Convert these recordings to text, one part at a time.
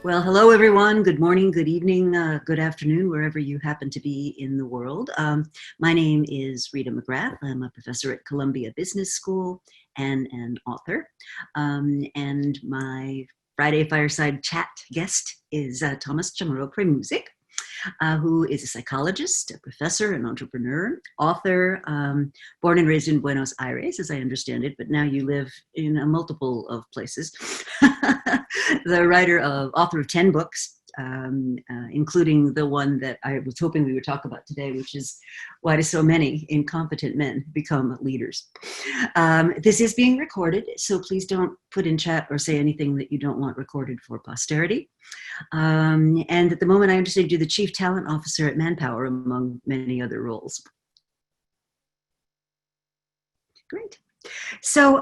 Well, hello, everyone. Good morning, good evening, good afternoon, wherever you happen to be in the world. My name is Rita McGrath. I'm a professor at Columbia Business School and an author. And my Friday Fireside Chat guest is Tomas Chamorro-Premuzic, who is a psychologist, a professor, an entrepreneur, author, born and raised in Buenos Aires, as I understand it, but now you live in a multiple of places. The author of 10 books, including the one that I was hoping we would talk about today, which is Why Do So Many Incompetent Men Become Leaders? This is being recorded, so please don't put in chat or say anything that you don't want recorded for posterity. And at the moment, I understand you're the Chief Talent Officer at Manpower, among many other roles. Great. So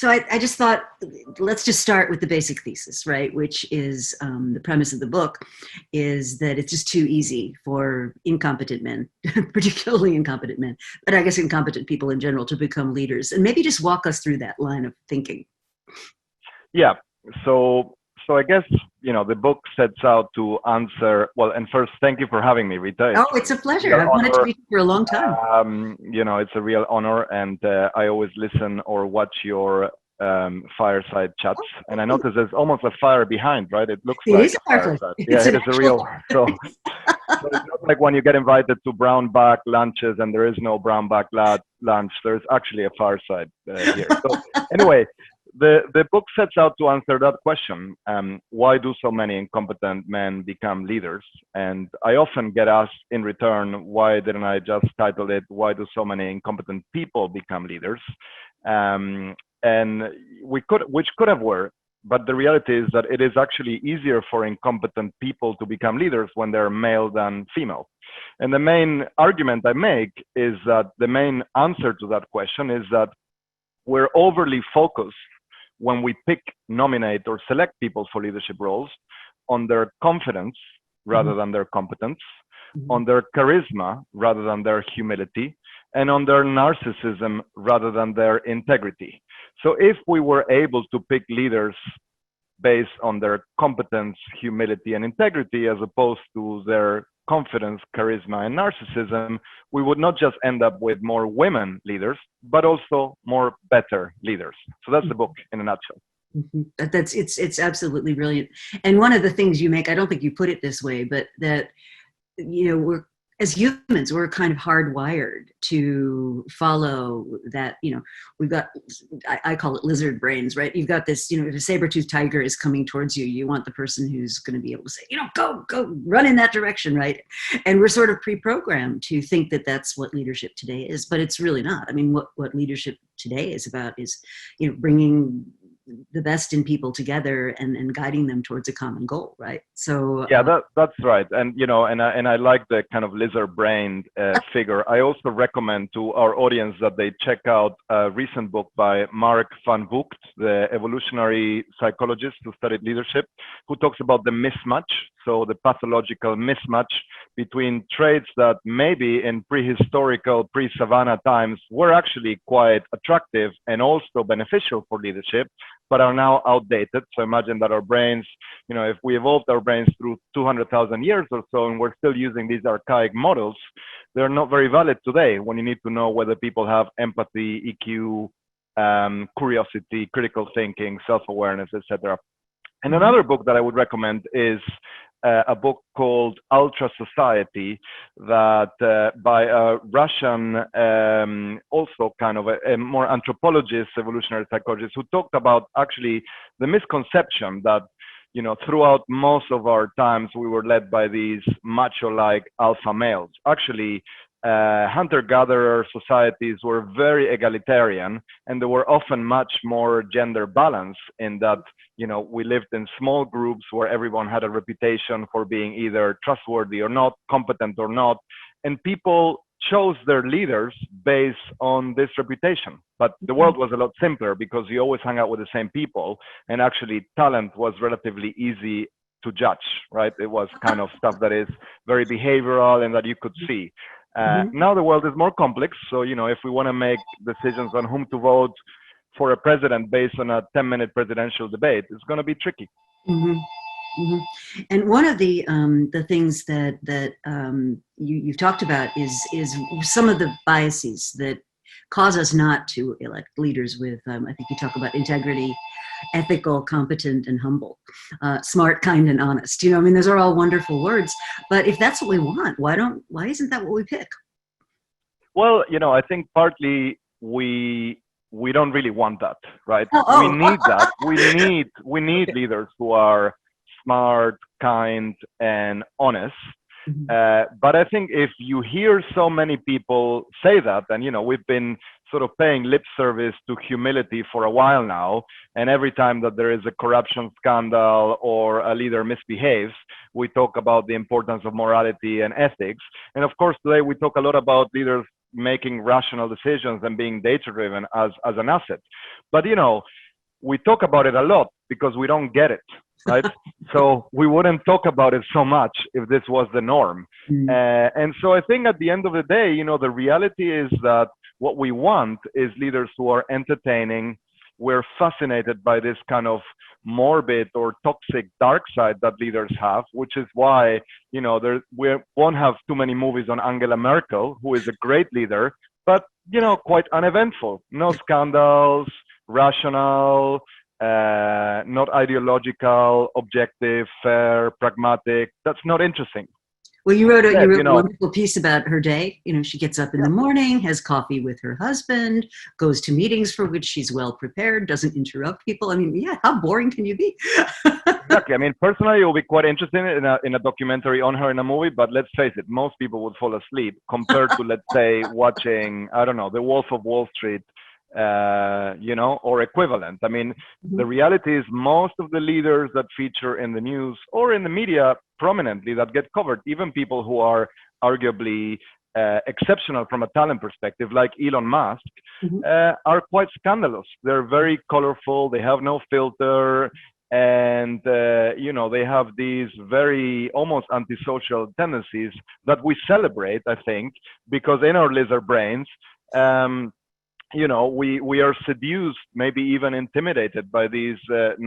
I just thought, let's just start with the basic thesis, right? Which is the premise of the book is that it's just too easy for incompetent men, particularly incompetent men, but I guess incompetent people in general, to become leaders. And maybe just walk us through that line of thinking. Yeah. So I guess, the book sets out to answer, well, and first, thank you for having me, Rita. It's a pleasure. I've wanted to meet you for a long time. It's a real honor, and I always listen or watch your fireside chats, and I notice there's almost a fire behind, right? It looks like a fireside. Yeah, it is a real. So it's not like when you get invited to brown bag lunches and there is no brown bag lunch. There's actually a fireside here. So anyway. The book sets out to answer that question. Why do so many incompetent men become leaders? And I often get asked in return, why didn't I just title it, Why Do So Many Incompetent People Become Leaders? And which could have worked, but the reality is that it is actually easier for incompetent people to become leaders when they're male than female. And the main argument I make is that the main answer to that question is that we're overly focused when we pick, nominate, or select people for leadership roles on their confidence rather than their competence, on their charisma rather than their humility, and on their narcissism rather than their integrity. So if we were able to pick leaders based on their competence, humility, and integrity, as opposed to their confidence, charisma, and narcissism, we would not just end up with more women leaders, but also more better leaders. So that's the book in a nutshell. It's absolutely brilliant. And one of the things you make, I don't think you put it this way, but that, we're, as humans, we're kind of hardwired to follow that, we've got, I call it lizard brains, right? You've got this, if a saber-toothed tiger is coming towards you, you want the person who's going to be able to say, go run in that direction, right? And we're sort of pre-programmed to think that that's what leadership today is, but it's really not. I mean, what leadership today is about is, bringing the best in people together and guiding them towards a common goal, right? So yeah, that's right. And and I like the kind of lizard-brained figure. I also recommend to our audience that they check out a recent book by Mark van Vugt, the evolutionary psychologist who studied leadership, who talks about the mismatch. So the pathological mismatch between traits that maybe in prehistorical, pre-savanna times were actually quite attractive and also beneficial for leadership, but are now outdated. So imagine that our brains, if we evolved our brains through 200,000 years or so, and we're still using these archaic models, they're not very valid today when you need to know whether people have empathy, EQ, curiosity, critical thinking, self-awareness, etc. And another book that I would recommend is a book called Ultra Society, that by a Russian, also kind of a more anthropologist, evolutionary psychologist, who talked about actually the misconception that, throughout most of our times, we were led by these macho-like alpha males. Actually, hunter-gatherer societies were very egalitarian, and they were often much more gender balanced in that, we lived in small groups where everyone had a reputation for being either trustworthy or not, competent or not, and people chose their leaders based on this reputation. But the world was a lot simpler because you always hung out with the same people, and actually talent was relatively easy to judge, right? It was kind of stuff that is very behavioral and that you could see. Now the world is more complex. So, if we want to make decisions on whom to vote for a president based on a 10-minute presidential debate, it's going to be tricky. Mhm. Mhm. And one of the things you've talked about is some of the biases that cause us not to elect leaders with, I think you talk about integrity, ethical, competent, and humble, smart, kind, and honest. I mean, those are all wonderful words. But if that's what we want, why isn't that what we pick? Well, I think partly we don't really want that, right? We Oh, need that. We need okay. leaders who are smart, kind, and honest. Mhm. But I think if you hear so many people say that, and we've been sort of paying lip service to humility for a while now, and every time that there is a corruption scandal or a leader misbehaves, we talk about the importance of morality and ethics. And of course, today we talk a lot about leaders making rational decisions and being data driven as an asset. But we talk about it a lot because we don't get it, right? So we wouldn't talk about it so much if this was the norm. Mm. And so I think at the end of the day, the reality is that what we want is leaders who are entertaining. We're fascinated by this kind of morbid or toxic dark side that leaders have, which is why, we won't have too many movies on Angela Merkel, who is a great leader, but, quite uneventful. No scandals, rational, not ideological, objective, fair, pragmatic. That's not interesting. Well, you wrote Instead, a wonderful piece about her day. She gets up in yeah, the morning, has coffee with her husband, goes to meetings for which she's well prepared, doesn't interrupt people. I mean, yeah, how boring can you be? exactly. I mean, personally, it will be quite interesting in a documentary on her in a movie, but let's face it, most people would fall asleep compared to, let's say, watching, I don't know, The Wolf of Wall Street, or equivalent. I mean, the Mhm. reality is most of the leaders that feature in the news or in the media prominently that get covered, even people who are arguably exceptional from a talent perspective, like Elon Musk, Mhm. are quite scandalous. They're very colorful. They have no filter, and they have these very almost antisocial tendencies that we celebrate. I think because in our lizard brains. We are seduced, maybe even intimidated by these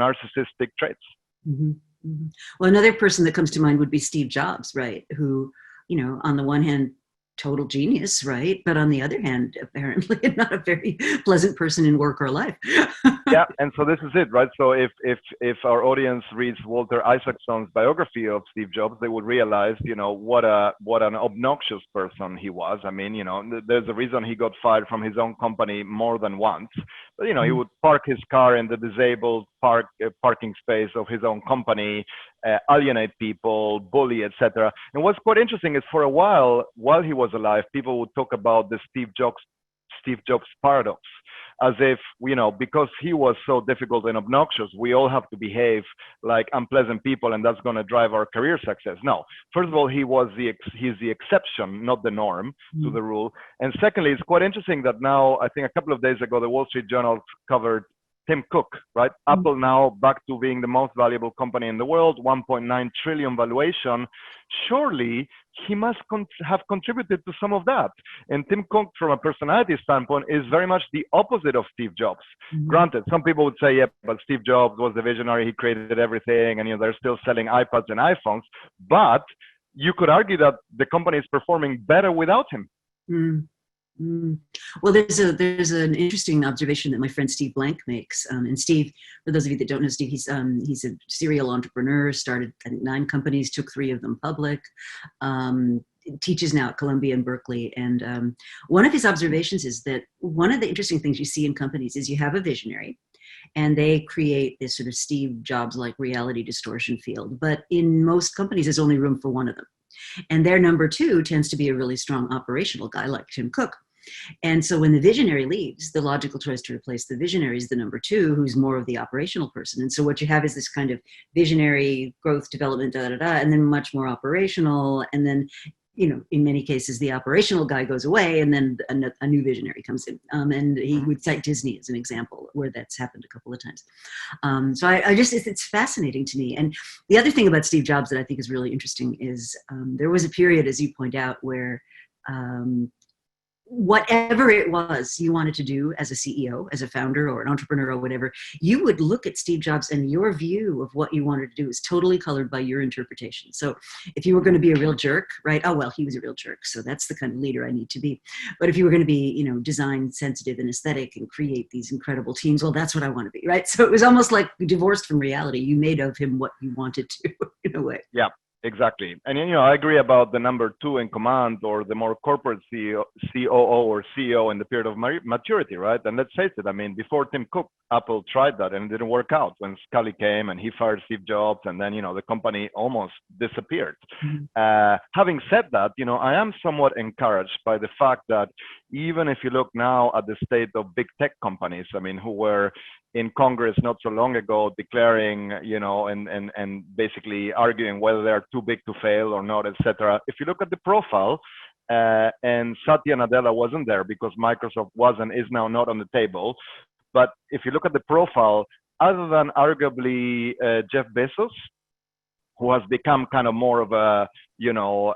narcissistic traits. Mhm. Mhm. Well, another person that comes to mind would be Steve Jobs, right? Who, on the one hand, total genius, right? But on the other hand, apparently not a very pleasant person in work or life. Yeah, and so this is it, right? So if our audience reads Walter Isaacson's biography of Steve Jobs, they would realize, what an obnoxious person he was. I mean, there's a reason he got fired from his own company more than once. But he would park his car in the disabled parking space of his own company, alienate people, bully, etc. And what's quite interesting is for a while he was alive, people would talk about the Steve Jobs paradox, as if, because he was so difficult and obnoxious, we all have to behave like unpleasant people and that's going to drive our career success. No, first of all, he's the exception, not the norm to the rule. And secondly, it's quite interesting that now, I think a couple of days ago, the Wall Street Journal covered Tim Cook, right? Apple now back to being the most valuable company in the world, 1.9 trillion valuation. Surely he must have contributed to some of that. And Tim Cook, from a personality standpoint, is very much the opposite of Steve Jobs. Granted, some people would say, yeah, but Steve Jobs was the visionary, he created everything, and they're still selling iPads and iPhones. But you could argue that the company is performing better without him. Mm. Mm. Well, there's an interesting observation that my friend Steve Blank makes. And Steve, for those of you that don't know Steve, he's a serial entrepreneur, started, I think, 9 companies, took 3 of them public, teaches now at Columbia and Berkeley. And one of his observations is that one of the interesting things you see in companies is you have a visionary, and they create this sort of Steve Jobs-like reality distortion field. But in most companies, there's only room for one of them. And their number 2 tends to be a really strong operational guy like Tim Cook. And so when the visionary leaves, the logical choice to replace the visionary is the number 2, who's more of the operational person. And so what you have is this kind of visionary growth development, and then much more operational. And then, in many cases, the operational guy goes away and then a new visionary comes in. And he would cite Disney as an example where that's happened a couple of times. So it's fascinating to me. And the other thing about Steve Jobs that I think is really interesting is there was a period, as you point out, where whatever it was you wanted to do as a CEO, as a founder or an entrepreneur or whatever, you would look at Steve Jobs and your view of what you wanted to do is totally colored by your interpretation. So if you were going to be a real jerk, right? Oh, well, he was a real jerk. So that's the kind of leader I need to be. But if you were going to be, you know, design sensitive and aesthetic and create these incredible teams, well, that's what I want to be, right? So it was almost like divorced from reality. You made of him what you wanted to in a way. Yeah. Exactly. And, you know, I agree about the number two in command or the more corporate CEO, COO or CEO in the period of maturity, right? And let's face it, I mean, before Tim Cook, Apple tried that and it didn't work out when Scully came and he fired Steve Jobs and then, you know, the company almost disappeared. Having said that, you know, I am somewhat encouraged by the fact that even if you look now at the state of big tech companies, I mean, who were in Congress not so long ago declaring, you know, and basically arguing whether they're too big to fail or not, etc. If you look at the profile, and Satya Nadella wasn't there because Microsoft was and is now not on the table. But if you look at the profile, other than arguably Jeff Bezos, who has become kind of more of a, you know,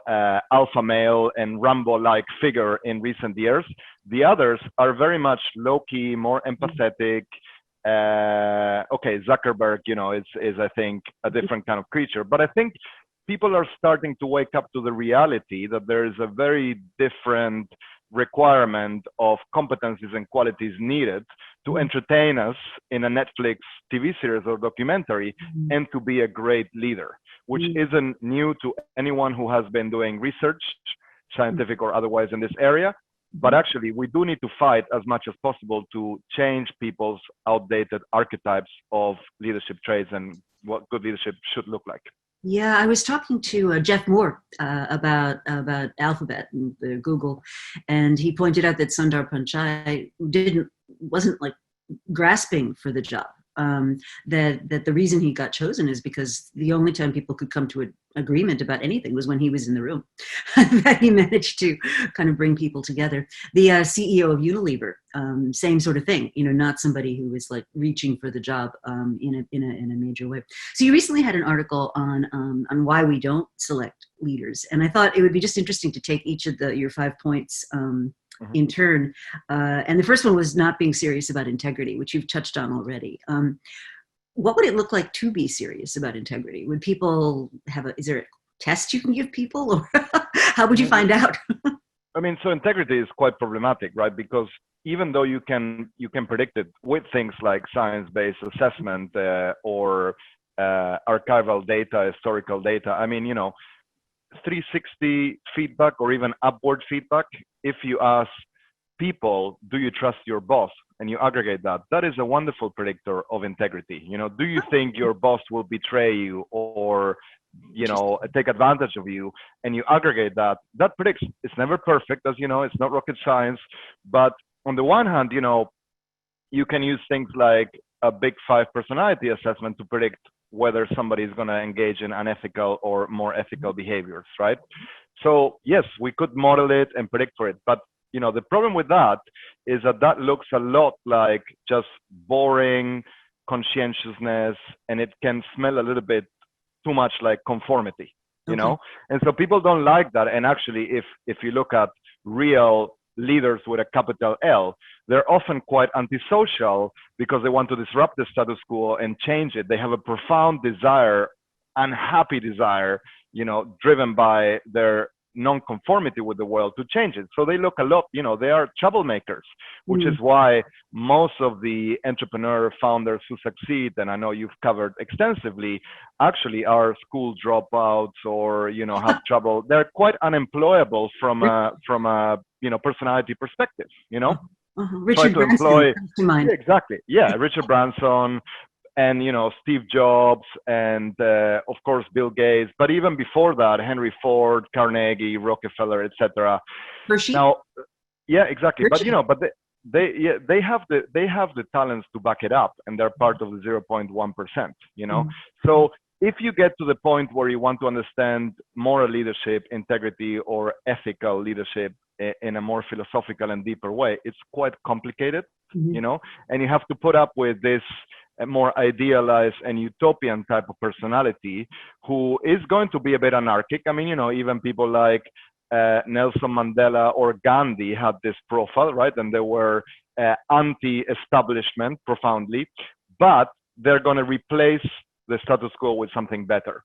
alpha male and Rambo-like figure in recent years, the others are very much low-key, more empathetic. Okay, Zuckerberg, you know, is I think a different kind of creature, but I think people are starting to wake up to the reality that there is a very different requirement of competencies and qualities needed to entertain us in a Netflix TV series or documentary and to be a great leader, which isn't new to anyone who has been doing research, scientific or otherwise, in this area. But actually, we do need to fight as much as possible to change people's outdated archetypes of leadership traits and what good leadership should look like. Yeah, I was talking to Jeff Moore about Alphabet and Google, and he pointed out that Sundar Pichai wasn't like grasping for the job. That the reason he got chosen is because the only time people could come to an agreement about anything was when he was in the room. That he managed to kind of bring people together. The CEO of Unilever, same sort of thing. You know, not somebody who was like reaching for the job in a major way. So you recently had an article on why we don't select leaders, and I thought it would be just interesting to take each of your 5 points. In turn. And the first one was not being serious about integrity, which you've touched on already. What would it look like to be serious about integrity? Would people is there a test you can give people, or how would you find out? I mean, so integrity is quite problematic, right? Because even though you can predict it with things like science-based assessment or archival data, historical data, I mean, you know, 360 feedback or even upward feedback, if you ask people, do you trust your boss, and you aggregate that, that is a wonderful predictor of integrity. You know, do you think your boss will betray you or, you know, take advantage of you, and you aggregate that, that predicts. It's never perfect, as you know, it's not rocket science, but on the one hand, you know, you can use things like a Big Five personality assessment to predict whether somebody is going to engage in unethical or more ethical behaviors, right? So yes, we could model it and predict for it, but you know, the problem with that is that that looks a lot like just boring conscientiousness, and it can smell a little bit too much like conformity, you know? And so people don't like that. And actually, if you look at real leaders with a capital L, they're often quite antisocial because they want to disrupt the status quo and change it. They have a profound desire, unhappy desire, you know, driven by their non-conformity with the world to change it. So they look a lot, you know, they are troublemakers, which is why most of the entrepreneur founders who succeed, and I know you've covered extensively, actually are school dropouts or, you know, have trouble. They're quite unemployable from a you know, personality perspective, you know? Richard Branson comes to mind. Exactly. Yeah, Richard Branson, and you know, Steve Jobs, and of course Bill Gates, but even before that, Henry Ford, Carnegie, Rockefeller, etc. Now, yeah, exactly. But you know, but they have the talents to back it up, and they're part of the 0.1%. You know, so if you get to the point where you want to understand moral leadership, integrity, or ethical leadership in a more philosophical and deeper way, it's quite complicated. You know, and you have to put up with this a more idealized and utopian type of personality who is going to be a bit anarchic. I mean, you know, even people like Nelson Mandela or Gandhi had this profile, right? And they were anti-establishment profoundly, but they're going to replace the status quo with something better.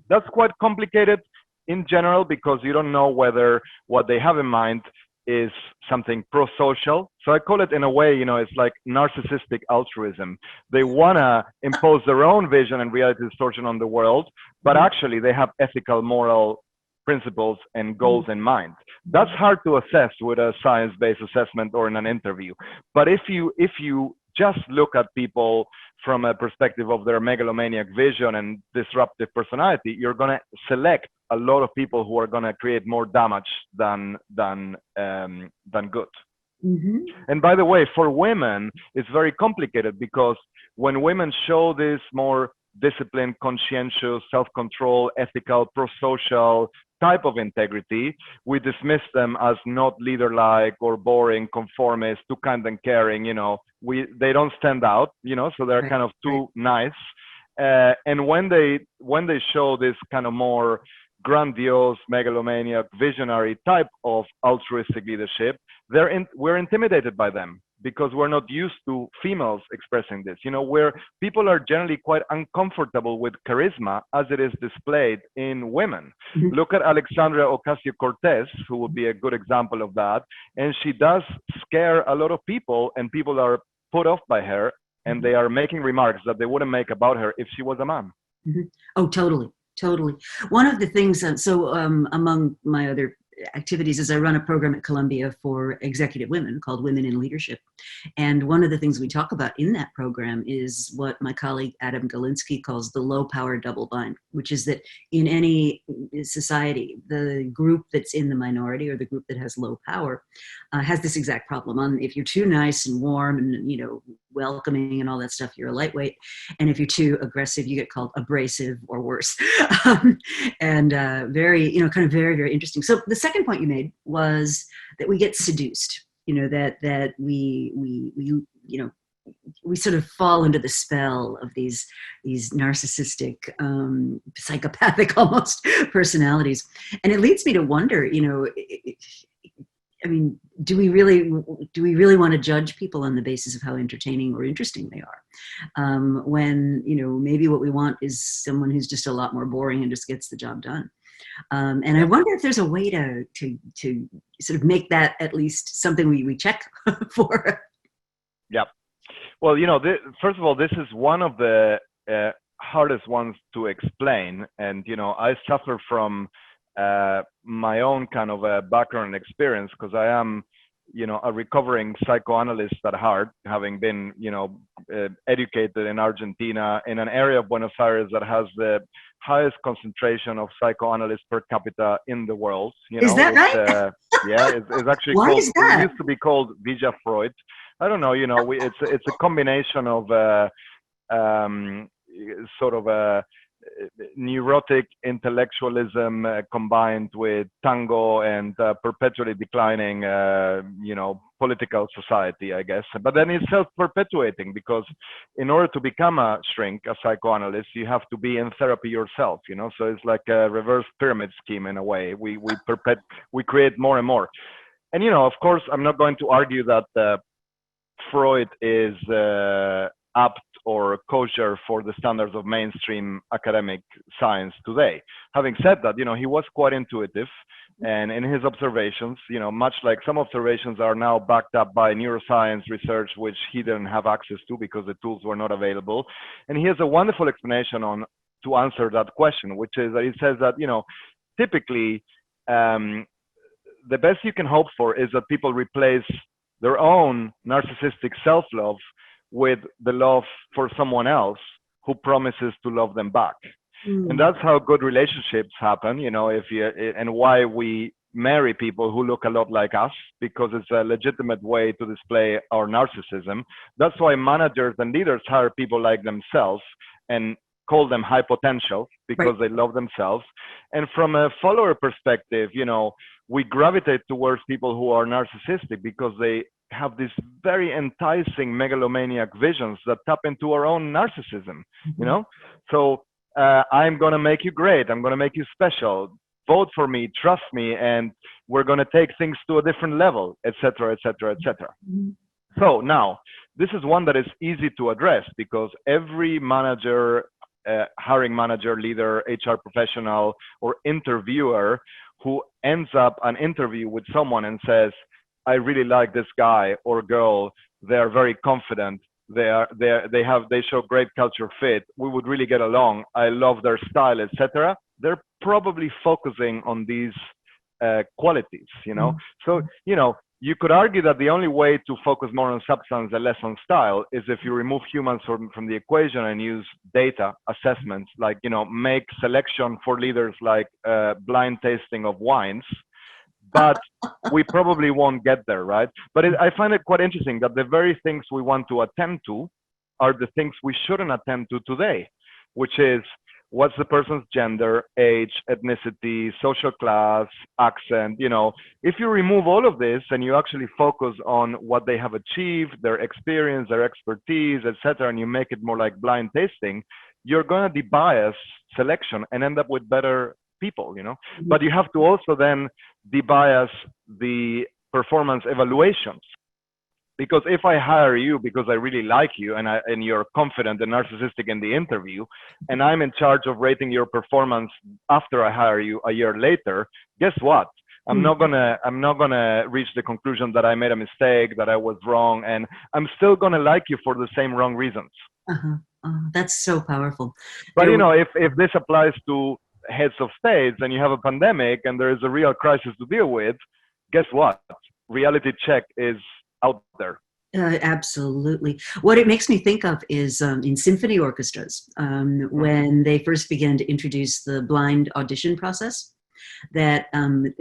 That's quite complicated in general because you don't know whether what they have in mind is something pro-social. So I call it in a way, it's like narcissistic altruism. They want to impose their own vision and reality distortion on the world, but actually they have ethical, moral principles and goals in mind. That's hard to assess with a science-based assessment or in an interview. But if you just look at people from a perspective of their megalomaniac vision and disruptive personality, you're going to select a lot of people who are going to create more damage than good. And by the way, for women, it's very complicated because when women show this more disciplined, conscientious, self-control, ethical, pro-social type of integrity, we dismiss them as not leader-like or boring, conformist, too kind and caring. They don't stand out. So they're kind of too nice. And when they show this kind of more grandiose, megalomaniac, visionary type of altruistic leadership, we're intimidated by them because we're not used to females expressing this, where people are generally quite uncomfortable with charisma as it is displayed in women. Look at Alexandria Ocasio-Cortez, who would be a good example of that. And she does scare a lot of people, and people are put off by her, and they are making remarks that they wouldn't make about her if she was a man. Oh, totally. One of the things, among my other activities is I run a program at Columbia for executive women called Women in Leadership. And one of the things we talk about in that program is what my colleague Adam Galinsky calls the low power double bind, which is that in any society, the group that's in the minority or the group that has low power has this exact problem. If you're too nice and warm and, welcoming and all that stuff, you're a lightweight. And if you're too aggressive, you get called abrasive or worse. And very, kind of very, very interesting. So the second point you made was that we get seduced, that we sort of fall into the spell of these narcissistic, psychopathic almost personalities. And it leads me to wonder, do we really want to judge people on the basis of how entertaining or interesting they are? When, maybe what we want is someone who's just a lot more boring and just gets the job done. And I wonder if there's a way to sort of make that at least something we check for. Yeah. Well, first of all, this is one of the hardest ones to explain. And, I suffer from my own kind of background and experience because I am, a recovering psychoanalyst at heart, having been, educated in Argentina in an area of Buenos Aires that has the highest concentration of psychoanalysts per capita in the world. Is that right? Yeah, it's actually Why called, is that? It used to be called Villa Freud. I don't know, it's a combination of sort of a neurotic intellectualism combined with tango and perpetually declining, political society, I guess. But then it's self-perpetuating because in order to become a shrink, a psychoanalyst, you have to be in therapy yourself, So it's like a reverse pyramid scheme in a way. We create more and more. And, of course, I'm not going to argue that Freud is apt or kosher for the standards of mainstream academic science today. Having said that, he was quite intuitive, and in his observations, much like some observations are now backed up by neuroscience research, which he didn't have access to because the tools were not available. And he has a wonderful explanation to answer that question, which is that he says that, typically the best you can hope for is that people replace their own narcissistic self-love with the love for someone else who promises to love them back. And that's how good relationships happen, and why we marry people who look a lot like us, because it's a legitimate way to display our narcissism. That's why managers and leaders hire people like themselves and call them high potential, because they love themselves. And from a follower perspective, we gravitate towards people who are narcissistic because they have these very enticing megalomaniac visions that tap into our own narcissism, So I'm going to make you great. I'm going to make you special. vote for me, trust me, and we're going to take things to a different level, etc., etc., etc. So now, this is one that is easy to address because every manager, hiring manager, leader, HR professional, or interviewer who ends up an interview with someone and says, I really like this guy or girl, they are very confident, they show great culture fit, we would really get along, I love their style, etc. They're probably focusing on these qualities, you know. So, you know, you could argue that the only way to focus more on substance and less on style is if you remove humans from the equation and use data assessments, like, you know, make selection for leaders like blind tasting of wines. But we probably won't get there, right? But I find it quite interesting that the very things we want to attend to are the things we shouldn't attend to today, which is what's the person's gender, age, ethnicity, social class, accent, you know. If you remove all of this and you actually focus on what they have achieved, their experience, their expertise, etc., and you make it more like blind tasting, you're going to debias selection and end up with better people, you know. But you have to also then debias the performance evaluations. Because if I hire you because I really like you and you're confident and narcissistic in the interview, and I'm in charge of rating your performance after I hire you a year later, guess what? I'm not gonna reach the conclusion that I made a mistake, that I was wrong, and I'm still gonna like you for the same wrong reasons. That's so powerful. But you know, if this applies to heads of states and you have a pandemic and there is a real crisis to deal with, guess what? Reality check is out there. Absolutely. What it makes me think of is in symphony orchestras, when they first began to introduce the blind audition process, that, and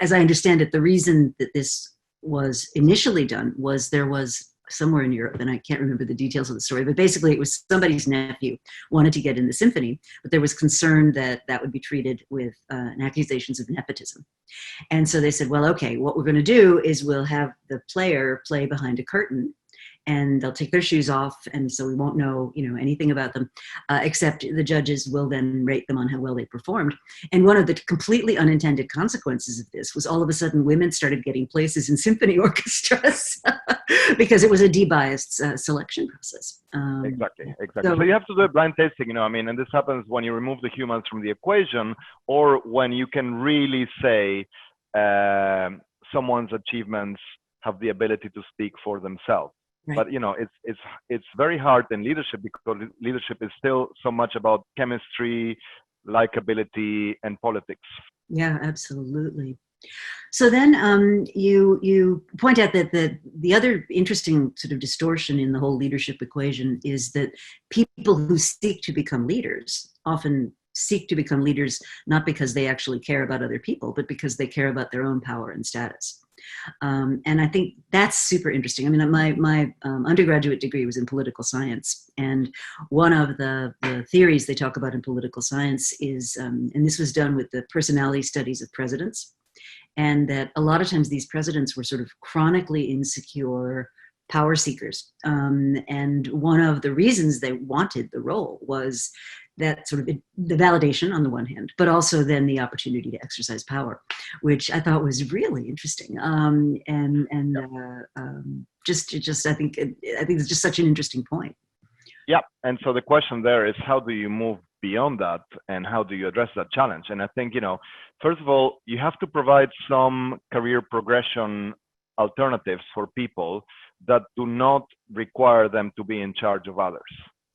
as I understand it, the reason that this was initially done was there was somewhere in Europe, and I can't remember the details of the story, but basically it was somebody's nephew wanted to get in the symphony, but there was concern that that would be treated with accusations of nepotism. And so they said, well, okay, what we're going to do is we'll have the player play behind a curtain, and they'll take their shoes off, and so we won't know, you know, anything about them, except the judges will then rate them on how well they performed. And one of the completely unintended consequences of this was all of a sudden women started getting places in symphony orchestras because it was a debiased selection process. Exactly. So you have to do a blind tasting, you know, I mean, and this happens when you remove the humans from the equation, or when you can really say someone's achievements have the ability to speak for themselves. Right. But you know, it's very hard in leadership because leadership is still so much about chemistry, likability, and politics. Yeah, absolutely. So then you point out that the other interesting sort of distortion in the whole leadership equation is that people who seek to become leaders often seek to become leaders not because they actually care about other people, but because they care about their own power and status. And I think that's super interesting. I mean, my undergraduate degree was in political science. And one of the theories they talk about in political science is, and this was done with the personality studies of presidents, and that a lot of times these presidents were sort of chronically insecure power seekers. And one of the reasons they wanted the role was that sort of the validation on the one hand, but also then the opportunity to exercise power, which I thought was really interesting. Just I think it's just such an interesting point. Yeah, and so the question there is, how do you move beyond that, and how do you address that challenge? And I think, you know, first of all, you have to provide some career progression alternatives for people that do not require them to be in charge of others.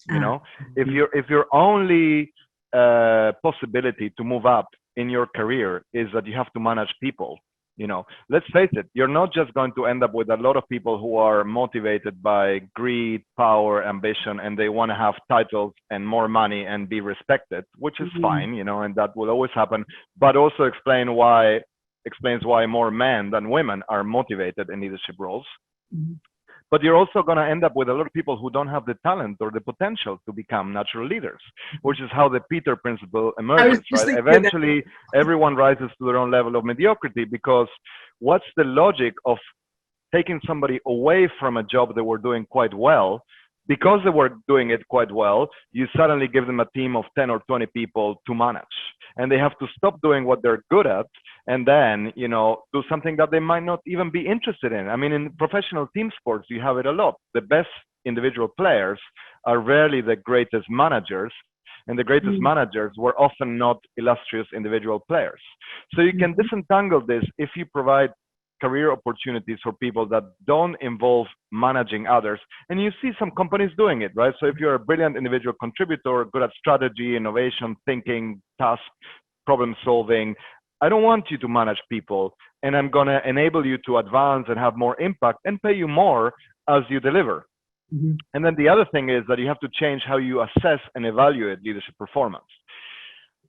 You know, if your only possibility to move up in your career is that you have to manage people, you know, let's face it, you're not just going to end up with a lot of people who are motivated by greed, power, ambition, and they want to have titles and more money and be respected, which is fine, you know, and that will always happen, but also explains why more men than women are motivated in leadership roles. But you're also going to end up with a lot of people who don't have the talent or the potential to become natural leaders, which is how the Peter principle emerges, right? Eventually, everyone rises to their own level of mediocrity, because what's the logic of taking somebody away from a job they were doing quite well because they were doing it quite well, you suddenly give them a team of 10 or 20 people to manage. And they have to stop doing what they're good at and then, you know, do something that they might not even be interested in. I mean, in professional team sports, you have it a lot. The best individual players are rarely the greatest managers, and the greatest managers were often not illustrious individual players. So you can disentangle this if you provide career opportunities for people that don't involve managing others. And you see some companies doing it, right? So if you're a brilliant individual contributor, good at strategy, innovation, thinking, task, problem solving, I don't want you to manage people, and I'm going to enable you to advance and have more impact and pay you more as you deliver. And then the other thing is that you have to change how you assess and evaluate leadership performance.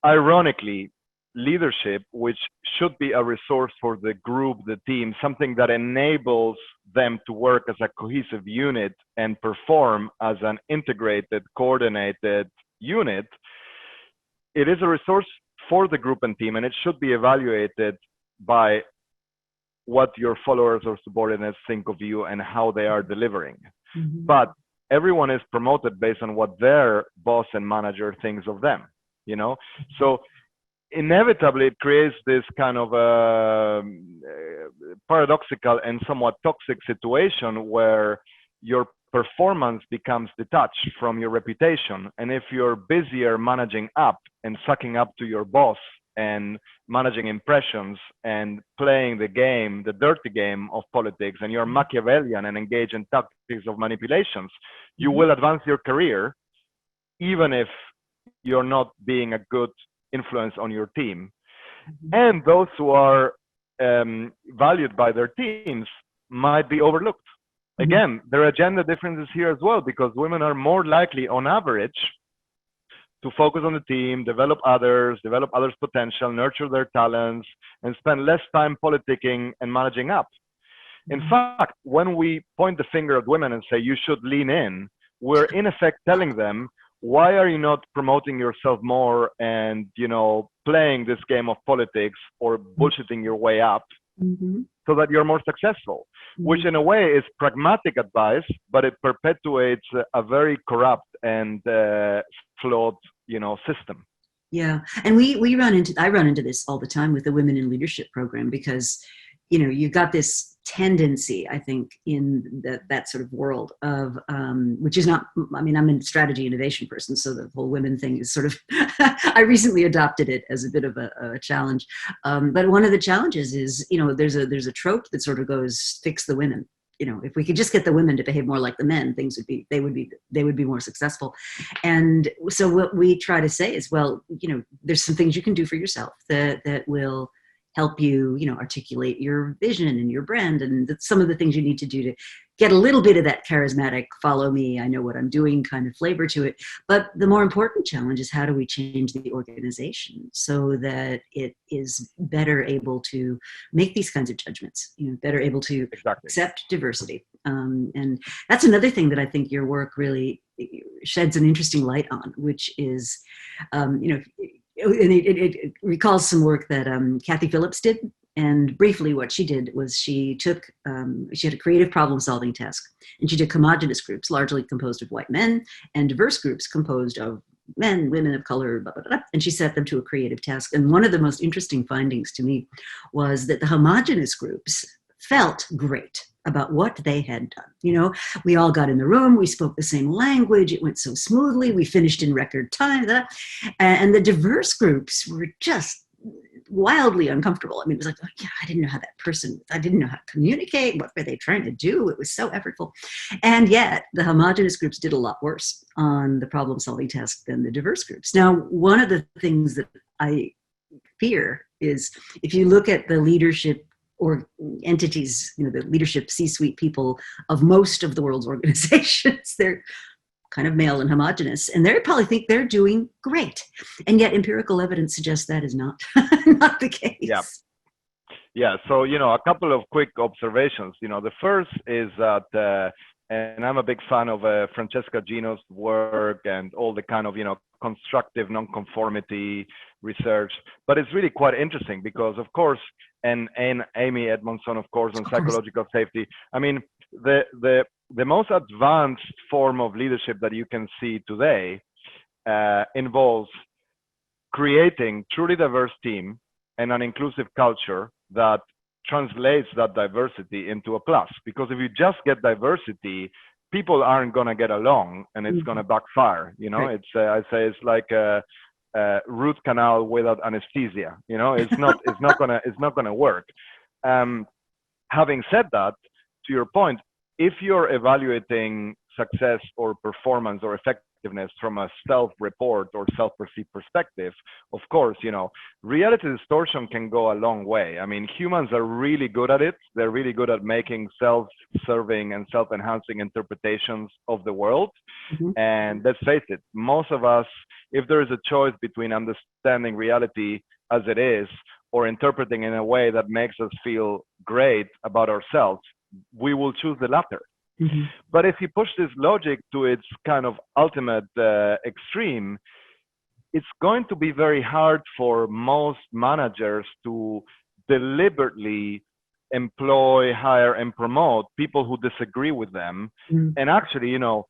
Ironically, leadership, which should be a resource for the group, the team, something that enables them to work as a cohesive unit and perform as an integrated, coordinated unit, it is a resource for the group and team, and it should be evaluated by what your followers or subordinates think of you and how they are delivering. But everyone is promoted based on what their boss and manager thinks of them, you know? So inevitably it creates this kind of paradoxical and somewhat toxic situation where your performance becomes detached from your reputation. And if you're busier managing up and sucking up to your boss and managing impressions and playing the game, the dirty game of politics, and you're Machiavellian and engage in tactics of manipulations, you will advance your career, even if you're not being a good influence on your team. And those who are valued by their teams might be overlooked. Again, there are agenda differences here as well, because women are more likely on average to focus on the team, develop others' potential, nurture their talents, and spend less time politicking and managing up. In fact, when we point the finger at women and say, you should lean in, we're in effect telling them, why are you not promoting yourself more and, you know, playing this game of politics or bullshitting your way up so that you're more successful, which in a way is pragmatic advice, but it perpetuates a very corrupt and flawed, you know, system. Yeah, and I run into this all the time with the Women in Leadership program, because, you know, you've got this tendency, I think, in that sort of world of, which is not, I mean, I'm a strategy innovation person, so the whole women thing is sort of, I recently adopted it as a bit of a challenge. But one of the challenges is, you know, there's a trope that sort of goes, fix the women. You know, if we could just get the women to behave more like the men, they would be more successful. And so what we try to say is, well, you know, there's some things you can do for yourself that will help you, you know, articulate your vision and your brand, and some of the things you need to do to get a little bit of that charismatic, follow me, I know what I'm doing kind of flavor to it. But the more important challenge is, how do we change the organization so that it is better able to make these kinds of judgments, you know, better able to accept diversity. And that's another thing that I think your work really sheds an interesting light on, which is, you know, and it recalls some work that Kathy Phillips did. And briefly, what she did was she had a creative problem-solving task, and she took homogenous groups, largely composed of white men, and diverse groups composed of men, women of color, blah, blah, blah, and she set them to a creative task. And one of the most interesting findings to me was that the homogenous groups felt great about what they had done. You know, we all got in the room, we spoke the same language, it went so smoothly, we finished in record time, and the diverse groups were just wildly uncomfortable. I mean, it was like, oh, yeah, I didn't know how to communicate, what were they trying to do? It was so effortful. And yet the homogenous groups did a lot worse on the problem-solving task than the diverse groups. Now, one of the things that I fear is, if you look at the leadership or entities, you know, the leadership C-suite people of most of the world's organizations, they're kind of male and homogenous, and they probably think they're doing great. And yet empirical evidence suggests that is not, not the case. Yeah. Yeah. So, you know, a couple of quick observations. You know, the first is that, and I'm a big fan of Francesca Gino's work and all the kind of, you know, constructive nonconformity research, but it's really quite interesting because, of course, and Amy Edmondson, of course, on psychological safety. I mean, the the most advanced form of leadership that you can see today involves creating truly diverse team and an inclusive culture that translates that diversity into a plus. Because if you just get diversity, people aren't going to get along, and it's going to backfire. You know, Right. it's I say it's like a root canal without anesthesia. You know, it's not gonna work. Having said that, to your point, if you're evaluating success or performance or effectiveness from a self-report or self-perceived perspective, of course, you know, reality distortion can go a long way. I mean, humans are really good at it. They're really good at making self-serving and self-enhancing interpretations of the world. Mm-hmm. And let's face it, most of us, if there is a choice between understanding reality as it is or interpreting in a way that makes us feel great about ourselves, we will choose the latter. Mm-hmm. But if you push this logic to its kind of ultimate extreme, it's going to be very hard for most managers to deliberately employ, hire, and promote people who disagree with them. Mm-hmm. And actually, you know,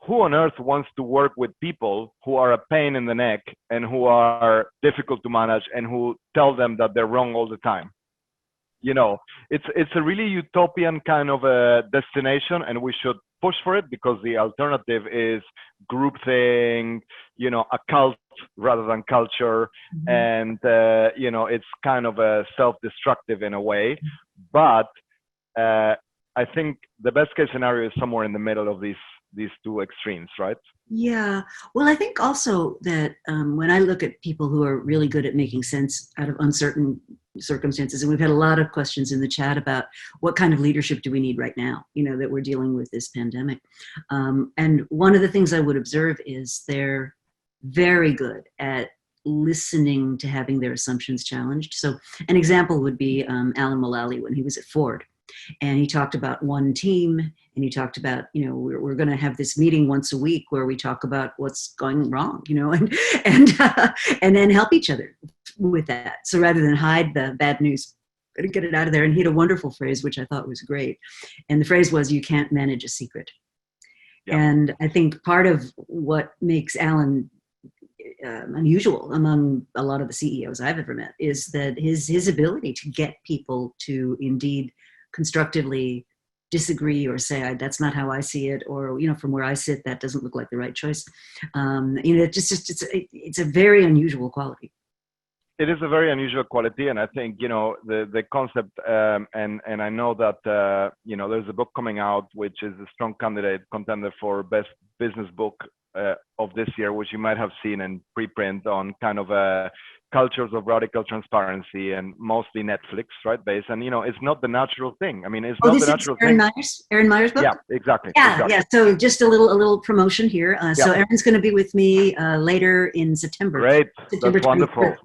who on earth wants to work with people who are a pain in the neck and who are difficult to manage and who tell them that they're wrong all the time? You know, it's a really utopian kind of a destination, and we should push for it, because the alternative is groupthink, you know, a cult rather than culture. Mm-hmm. And you know, it's kind of a self-destructive in a way. But I think the best case scenario is somewhere in the middle of these two extremes, right? Yeah. Well, I think also that when I look at people who are really good at making sense out of uncertain circumstances, and we've had a lot of questions in the chat about what kind of leadership do we need right now, you know, that we're dealing with this pandemic. And one of the things I would observe is they're very good at listening to having their assumptions challenged. So an example would be Alan Mulally when he was at Ford. And he talked about one team, and he talked about, you know, we're going to have this meeting once a week where we talk about what's going wrong, you know, and then help each other with that. So rather than hide the bad news, better get it out of there. And he had a wonderful phrase, which I thought was great. And the phrase was, "You can't manage a secret." Yeah. And I think part of what makes Alan unusual among a lot of the CEOs I've ever met is that his ability to get people to indeed constructively disagree or say, that's not how I see it, or, you know, from where I sit, that doesn't look like the right choice. You know, it's a very unusual quality. It is a very unusual quality, and I think, you know, the concept, and I know that you know, there's a book coming out which is a strong contender for best business book of this year, which you might have seen in preprint, on kind of cultures of radical transparency, and mostly Netflix, right, based. And, you know, it's not the natural thing. I mean, it's not the natural thing. Aaron Meyer's book? Yeah, exactly. Yeah, exactly. yeah. So just a little promotion here. So Aaron's going to be with me later in September. Great, September that's wonderful. 23rd.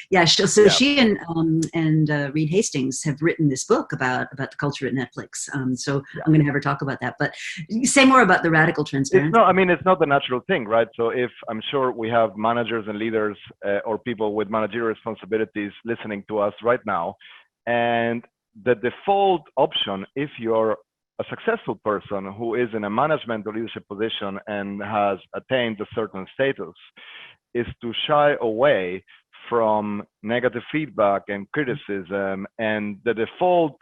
Yeah, so she and Reed Hastings have written this book about the culture at Netflix. So I'm going to have her talk about that. But say more about the radical transparency. I mean, it's not the natural thing, right? So if I'm sure we have managers and leaders or people with managerial responsibilities listening to us right now, and the default option, if you're a successful person who is in a management or leadership position and has attained a certain status, is to shy away from negative feedback and criticism. And the default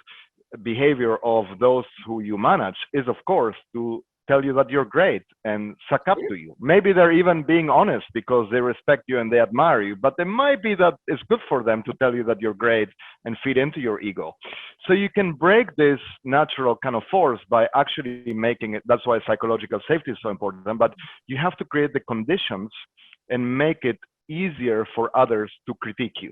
behavior of those who you manage is, of course, to tell you that you're great and suck up to you. Maybe they're even being honest because they respect you and they admire you, but it might be that it's good for them to tell you that you're great and feed into your ego. So you can break this natural kind of force by actually making it. That's why psychological safety is so important. But you have to create the conditions and make it easier for others to critique you.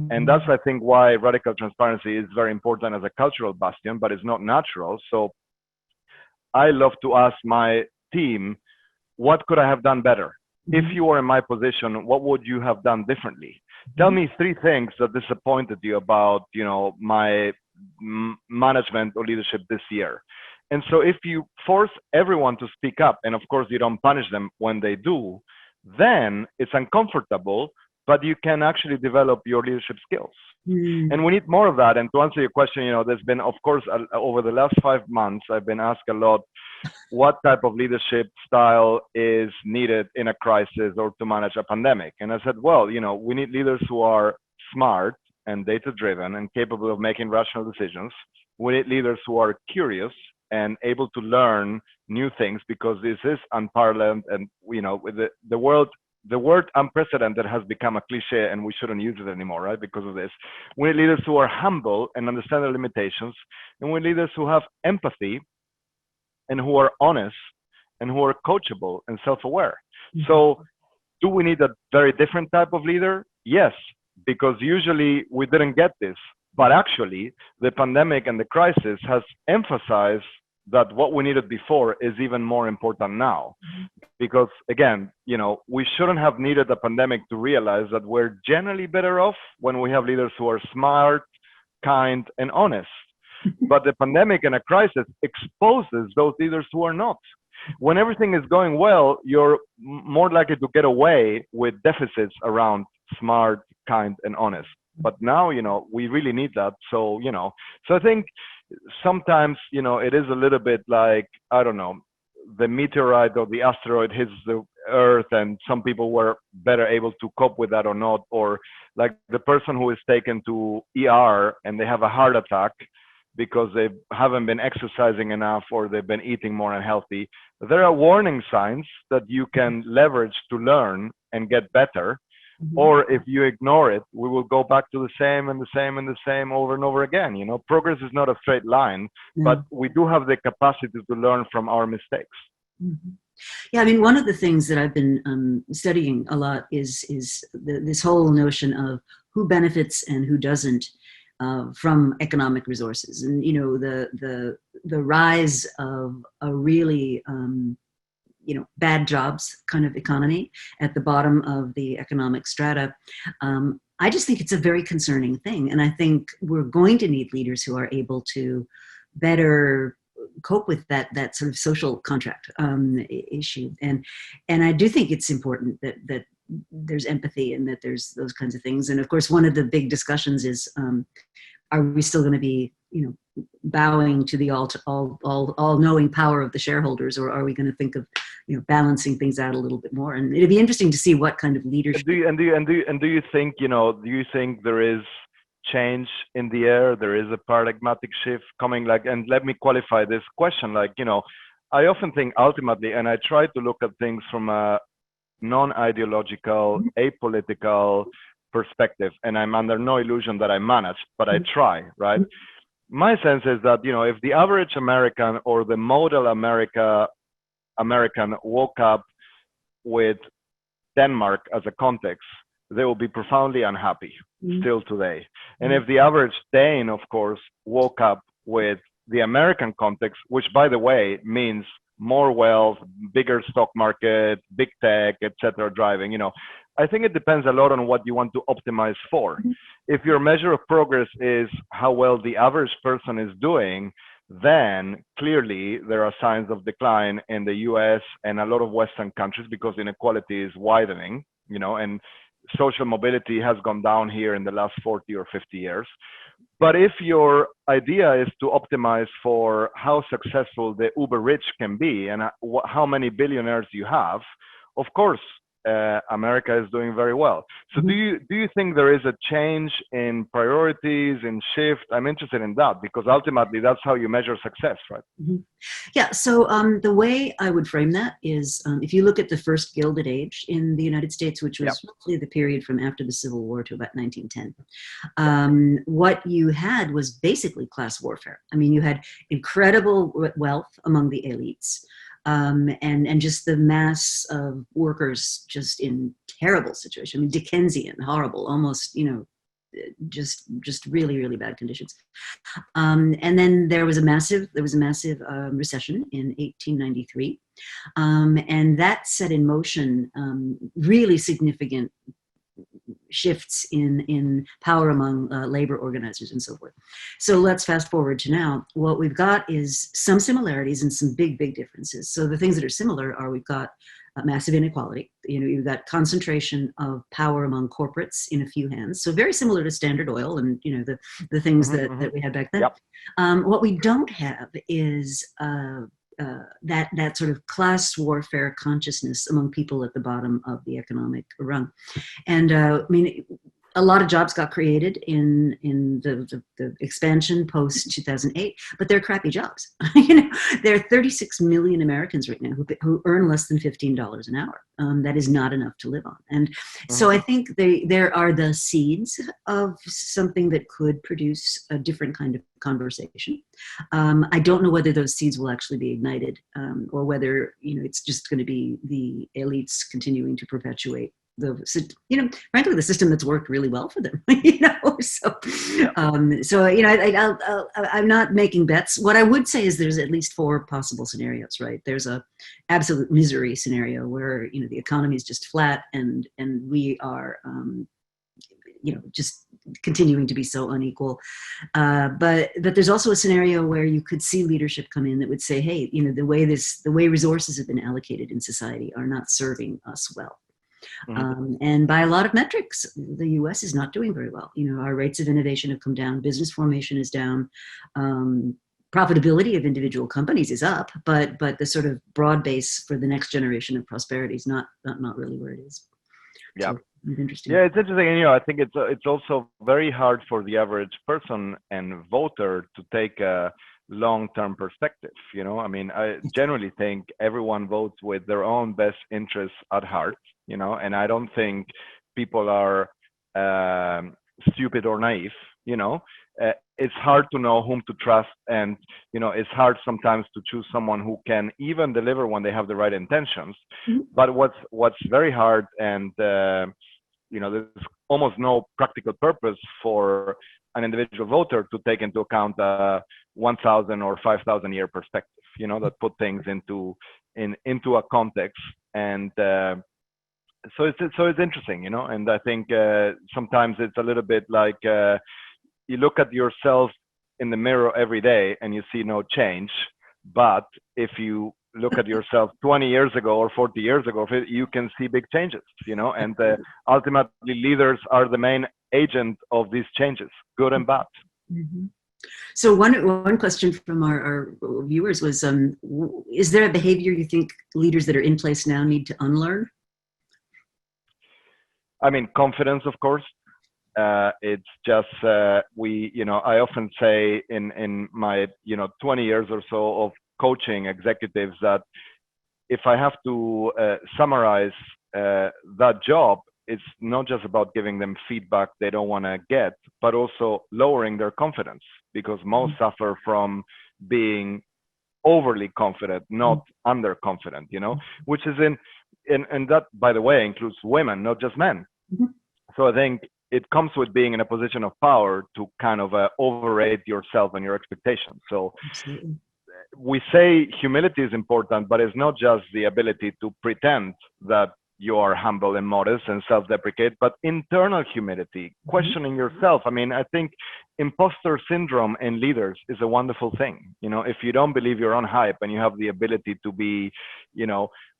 And that's, I think, why radical transparency is very important as a cultural bastion, but it's not natural. So I love to ask my team, what could I have done better? If you were in my position, what would you have done differently? Tell me 3 things that disappointed you about, you know, my management or leadership this year. And so if you force everyone to speak up, and of course you don't punish them when they do, then it's uncomfortable, but you can actually develop your leadership skills. And we need more of that. And to answer your question, you know, there's been, of course, over the last 5 months, I've been asked a lot, what type of leadership style is needed in a crisis or to manage a pandemic. And I said, well, we need leaders who are smart and data-driven and capable of making rational decisions. We need leaders who are curious and able to learn new things, because this is unparalleled, and with the word unprecedented has become a cliche and we shouldn't use it anymore, right? Because of this. We need leaders who are humble and understand their limitations, and we need leaders who have empathy and who are honest and who are coachable and self-aware. Mm-hmm. So do we need a very different type of leader? Yes, because usually we didn't get this. But actually, the pandemic and the crisis has emphasized that what we needed before is even more important now. Because again, we shouldn't have needed a pandemic to realize that we're generally better off when we have leaders who are smart, kind, and honest. But the pandemic and a crisis exposes those leaders who are not. When everything is going well, you're more likely to get away with deficits around smart, kind, and honest. But now, we really need that. So, so I think sometimes, it is a little bit like, I don't know, the meteorite or the asteroid hits the earth and some people were better able to cope with that or not. Or like the person who is taken to ER and they have a heart attack because they haven't been exercising enough or they've been eating more unhealthy. There are warning signs that you can leverage to learn and get better. Mm-hmm. Or if you ignore it, we will go back to the same and the same and the same over and over again. Progress is not a straight line, but we do have the capacity to learn from our mistakes. Mm-hmm. Yeah, I mean, one of the things that I've been studying a lot is this whole notion of who benefits and who doesn't from economic resources, and the rise of a really bad jobs kind of economy at the bottom of the economic strata. I just think it's a very concerning thing. And I think we're going to need leaders who are able to better cope with that sort of social contract issue. And I do think it's important that there's empathy and that there's those kinds of things. And of course, one of the big discussions is, are we still going to be, bowing to the all-knowing power of the shareholders, or are we going to think of, balancing things out a little bit more? And it'd be interesting to see what kind of leadership. Do you think, do you think there is change in the air? There is a paradigmatic shift coming, and let me qualify this question. I often think ultimately, and I try to look at things from a non-ideological, apolitical perspective, and I'm under no illusion that I manage, but I try, right? My sense is that, if the average American or the model American woke up with Denmark as a context, they will be profoundly unhappy still today. And if the average Dane, of course, woke up with the American context, which by the way means more wealth, bigger stock market, big tech, etc., driving, I think it depends a lot on what you want to optimize for. If your measure of progress is how well the average person is doing, then clearly there are signs of decline in the US and a lot of Western countries because inequality is widening, and social mobility has gone down here in the last 40 or 50 years. But if your idea is to optimize for how successful the uber rich can be and how many billionaires you have, of course, America is doing very well. So do you think there is a change in priorities and shift? I'm interested in that because ultimately that's how you measure success, right? Yeah. So the way I would frame that is if you look at the first Gilded Age in the United States, which was roughly the period from after the Civil War to about 1910, what you had was basically class warfare. I mean, you had incredible wealth among the elites. And just the mass of workers just in terrible situation. I mean, Dickensian, horrible, almost, just really, really bad conditions. And then there was a massive recession in 1893. And that set in motion really significant shifts in power among labor organizers and so forth. So let's fast forward to now. What we've got is some similarities and some big, big differences. So the things that are similar are we've got massive inequality. You've got concentration of power among corporates in a few hands. So very similar to Standard Oil and the things that we had back then. What we don't have is that sort of class warfare consciousness among people at the bottom of the economic rung. And I mean, a lot of jobs got created in the expansion post 2008, but they're crappy jobs. There are 36 million Americans right now who earn less than $15 an hour. That is not enough to live on. And so I think there are the seeds of something that could produce a different kind of conversation. I don't know whether those seeds will actually be ignited, or whether it's just going to be the elites continuing to perpetuate frankly, the system that's worked really well for them. I'm not making bets. What I would say is there's at least 4 possible scenarios, right? There's a absolute misery scenario where the economy is just flat, and we are just continuing to be so unequal. But there's also a scenario where you could see leadership come in that would say, hey, the way resources have been allocated in society are not serving us well. And by a lot of metrics, the U.S. is not doing very well. Our rates of innovation have come down. Business formation is down. Profitability of individual companies is up, but the sort of broad base for the next generation of prosperity is not really where it is. Yeah. So, it's interesting. Yeah, it's interesting. I think it's also very hard for the average person and voter to take a long-term perspective. I mean, I generally think everyone votes with their own best interests at heart. And I don't think people are stupid or naive. It's hard to know whom to trust, and it's hard sometimes to choose someone who can even deliver when they have the right intentions. But what's very hard, and there's almost no practical purpose for an individual voter to take into account a 1,000 or 5,000 year perspective. That put things into a context, and so it's interesting, and I think sometimes it's a little bit like you look at yourself in the mirror every day and you see no change, but if you look at yourself 20 years ago or 40 years ago, you can see big changes, and ultimately leaders are the main agent of these changes, good and bad. Mm-hmm. So one question from our viewers was, is there a behavior you think leaders that are in place now need to unlearn? I mean, confidence, of course. It's just I often say in my 20 years or so of coaching executives that if I have to summarize that job, it's not just about giving them feedback they don't want to get, but also lowering their confidence, because most suffer from being overly confident, not underconfident, which is and that, by the way, includes women, not just men. So I think it comes with being in a position of power to kind of overrate yourself and your expectations. So we say humility is important, but it's not just the ability to pretend that you are humble and modest and self-deprecate, but internal humility, questioning yourself. I mean, I think imposter syndrome in leaders is a wonderful thing. If you don't believe your own hype and you have the ability to be,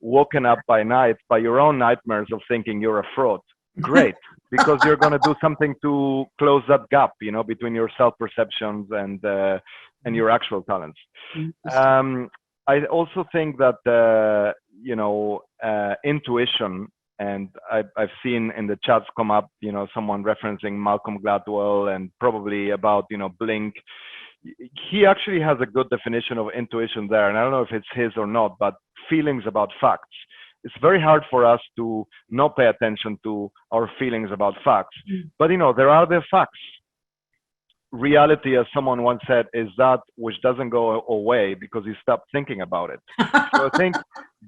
woken up by night by your own nightmares of thinking you're a fraud, great, because you're going to do something to close that gap, between your self-perceptions and your actual talents. I also think that, intuition, and I've seen in the chats come up, someone referencing Malcolm Gladwell and probably about, Blink. He actually has a good definition of intuition there. And I don't know if it's his or not, but feelings about facts. It's very hard for us to not pay attention to our feelings about facts. But, there are the facts. Reality, as someone once said, is that which doesn't go away because you stop thinking about it. So I think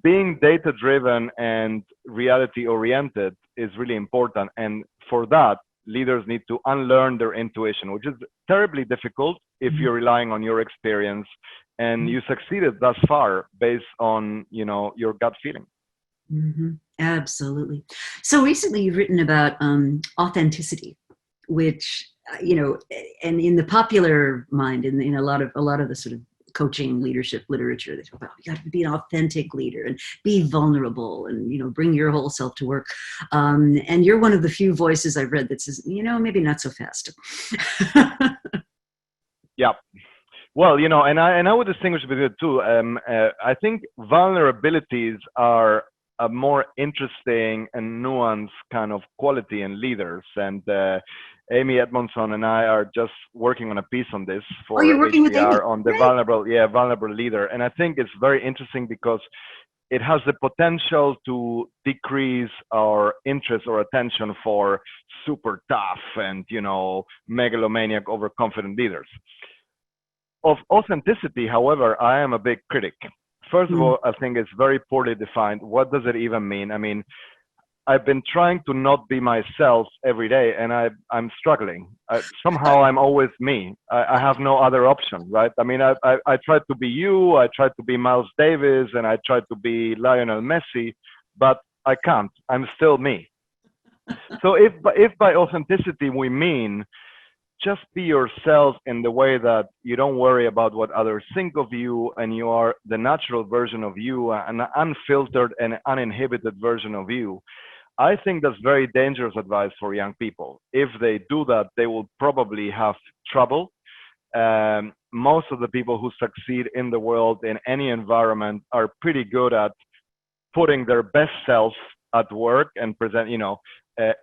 being data-driven and reality-oriented is really important. And for that, leaders need to unlearn their intuition, which is terribly difficult if you're relying on your experience and you succeeded thus far based on, your gut feeling. Absolutely. So recently you've written about authenticity, which and in the popular mind, in a lot of the sort of coaching leadership literature, they talk about you got to be an authentic leader and be vulnerable and bring your whole self to work. And you're one of the few voices I've read that says maybe not so fast. Yeah. Well, and I would distinguish between the two. I think vulnerabilities are a more interesting and nuanced kind of quality in leaders. And Amy Edmondson and I are just working on a piece on this Oh, for you're working with Amy. HBR on the Great. vulnerable leader. And I think it's very interesting because it has the potential to decrease our interest or attention for super tough and megalomaniac, overconfident leaders. Of authenticity, however, I am a big critic. First of all, I think it's very poorly defined. What does it even mean? I mean, I've been trying to not be myself every day, and I'm struggling. Somehow I'm always me. I have no other option, right? I mean, I tried to be you, I tried to be Miles Davis, and I tried to be Lionel Messi, but I can't. I'm still me. So if by authenticity we mean just be yourself in the way that you don't worry about what others think of you, and you are the natural version of you, an unfiltered and uninhibited version of you, I think that's very dangerous advice for young people. If they do that, they will probably have trouble. Most of the people who succeed in the world in any environment are pretty good at putting their best self at work and present.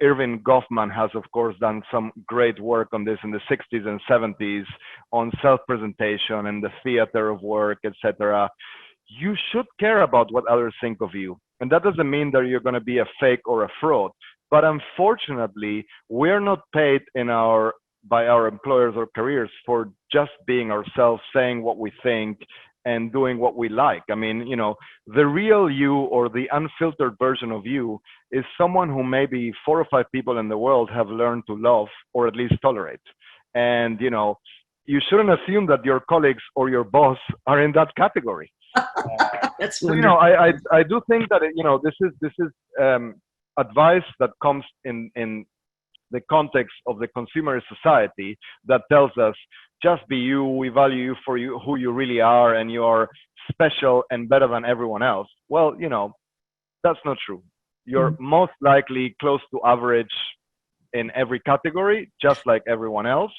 Irving Goffman has, of course, done some great work on this in the 60s and 70s on self-presentation and the theater of work, etc. You should care about what others think of you. And that doesn't mean that you're going to be a fake or a fraud. But unfortunately, we're not paid by our employers or careers for just being ourselves, saying what we think, and doing what we like. I mean, the real you or the unfiltered version of you is someone who maybe 4 or 5 people in the world have learned to love or at least tolerate. And, you shouldn't assume that your colleagues or your boss are in that category. That's So, wonderful. I do think that, this is advice that comes in the context of the consumer society that tells us, just be you, we value you for who you really are, and you are special and better than everyone else. Well, that's not true. You're most likely close to average in every category, just like everyone else.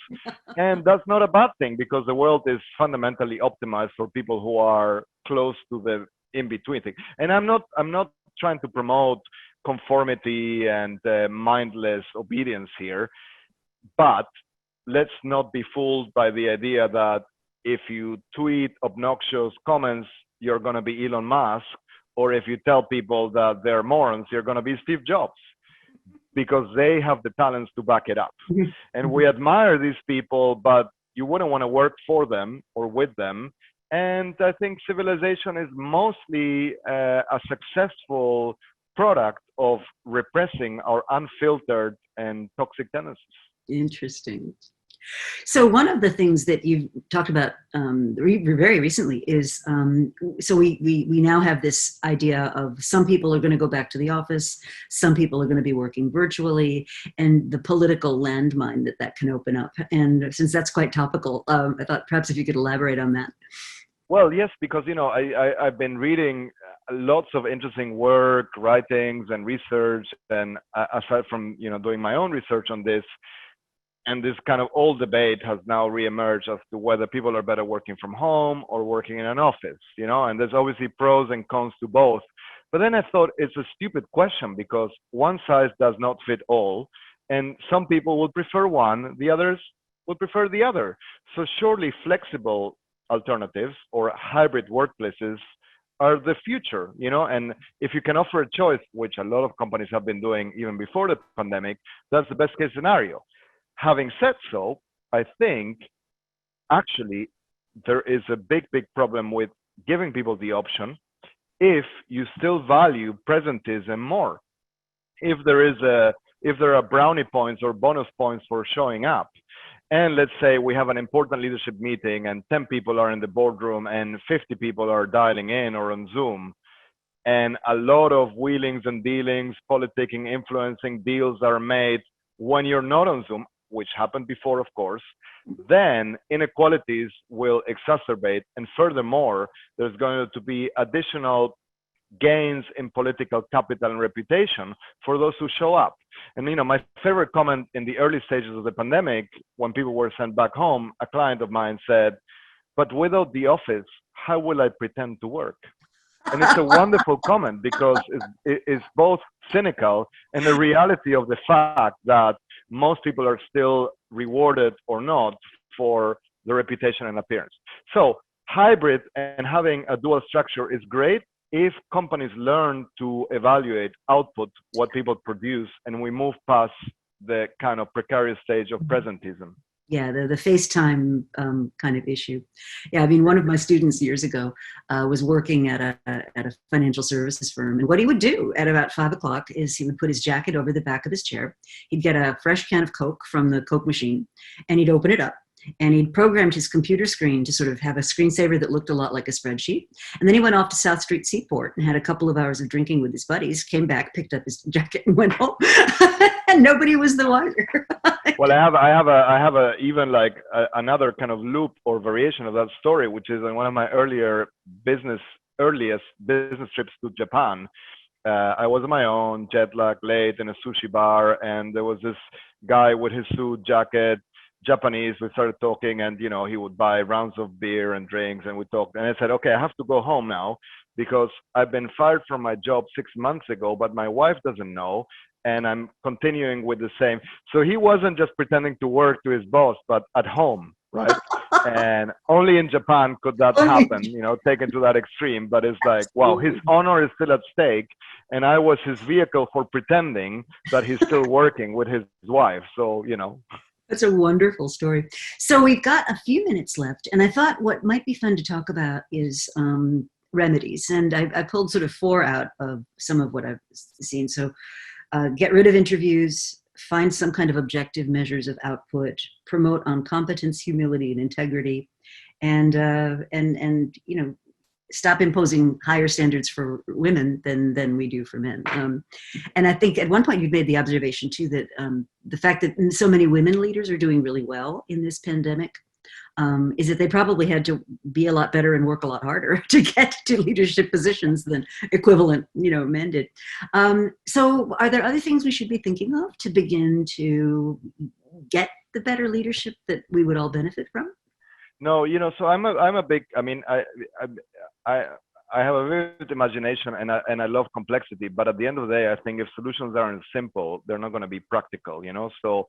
And that's not a bad thing, because the world is fundamentally optimized for people who are close to the in-between thing. And I'm not trying to promote conformity and mindless obedience here, but let's not be fooled by the idea that if you tweet obnoxious comments, you're going to be Elon Musk, or if you tell people that they're morons, you're going to be Steve Jobs, because they have the talents to back it up. And we admire these people, but you wouldn't want to work for them or with them. And I think civilization is mostly a successful product of repressing our unfiltered and toxic tendencies. Interesting. So one of the things that you've talked about very recently is, so we now have this idea of some people are going to go back to the office, some people are going to be working virtually, and the political landmine that can open up. And since that's quite topical, I thought perhaps if you could elaborate on that. Well, yes, because I've been reading lots of interesting work, writings, and research, and aside from doing my own research on this. And this kind of old debate has now reemerged as to whether people are better working from home or working in an office, and there's obviously pros and cons to both. But then I thought it's a stupid question, because one size does not fit all. And some people would prefer one, the others would prefer the other. So surely flexible alternatives or hybrid workplaces are the future, and if you can offer a choice, which a lot of companies have been doing even before the pandemic, that's the best case scenario. Having said so, I think actually there is a big problem with giving people the option if you still value presentism more. If there are brownie points or bonus points for showing up, and let's say we have an important leadership meeting and 10 people are in the boardroom and 50 people are dialing in or on Zoom, and a lot of wheelings and dealings, politicking, influencing deals are made when you're not on Zoom, which happened before, of course, then inequalities will exacerbate. And furthermore, there's going to be additional gains in political capital and reputation for those who show up. And my favorite comment in the early stages of the pandemic, when people were sent back home, a client of mine said, but without the office, how will I pretend to work? And it's a wonderful comment because it's both cynical and the reality of the fact that most people are still rewarded or not for the reputation and appearance. So hybrid and having a dual structure is great if companies learn to evaluate output, what people produce, and we move past the kind of precarious stage of presentism. Yeah, the FaceTime kind of issue. Yeah, I mean, one of my students years ago was working at a financial services firm, and what he would do at about 5 o'clock is he would put his jacket over the back of his chair. He'd get a fresh can of Coke from the Coke machine, and he'd open it up. And he'd programmed his computer screen to sort of have a screensaver that looked a lot like a spreadsheet. And then he went off to South Street Seaport and had a couple of hours of drinking with his buddies, came back, picked up his jacket and went home. And nobody was the wiser. Well, I have a even like another kind of loop or variation of that story, which is in one of my earliest business trips to Japan. I was on my own, jet lag, late in a sushi bar, and there was this guy with his suit jacket, Japanese. We started talking, and he would buy rounds of beer and drinks, and we talked. And I said, okay, I have to go home now because I've been fired from my job 6 months ago, but my wife doesn't know, and I'm continuing with the same. So he wasn't just pretending to work to his boss, but at home, right? And only in Japan could that happen, taken to that extreme. But it's like, wow, his honor is still at stake, and I was his vehicle for pretending that he's still working with his wife. So, That's a wonderful story. So we've got a few minutes left, and I thought what might be fun to talk about is remedies. And I pulled sort of 4 out of some of what I've seen. So get rid of interviews, find some kind of objective measures of output, promote on competence, humility, and integrity, and stop imposing higher standards for women than we do for men. And I think at one point you've made the observation too that the fact that so many women leaders are doing really well in this pandemic is that they probably had to be a lot better and work a lot harder to get to leadership positions than equivalent, men did. So are there other things we should be thinking of to begin to get the better leadership that we would all benefit from? No, so I'm a big. I mean, I have a vivid imagination and I love complexity. But at the end of the day, I think if solutions aren't simple, they're not going to be practical. So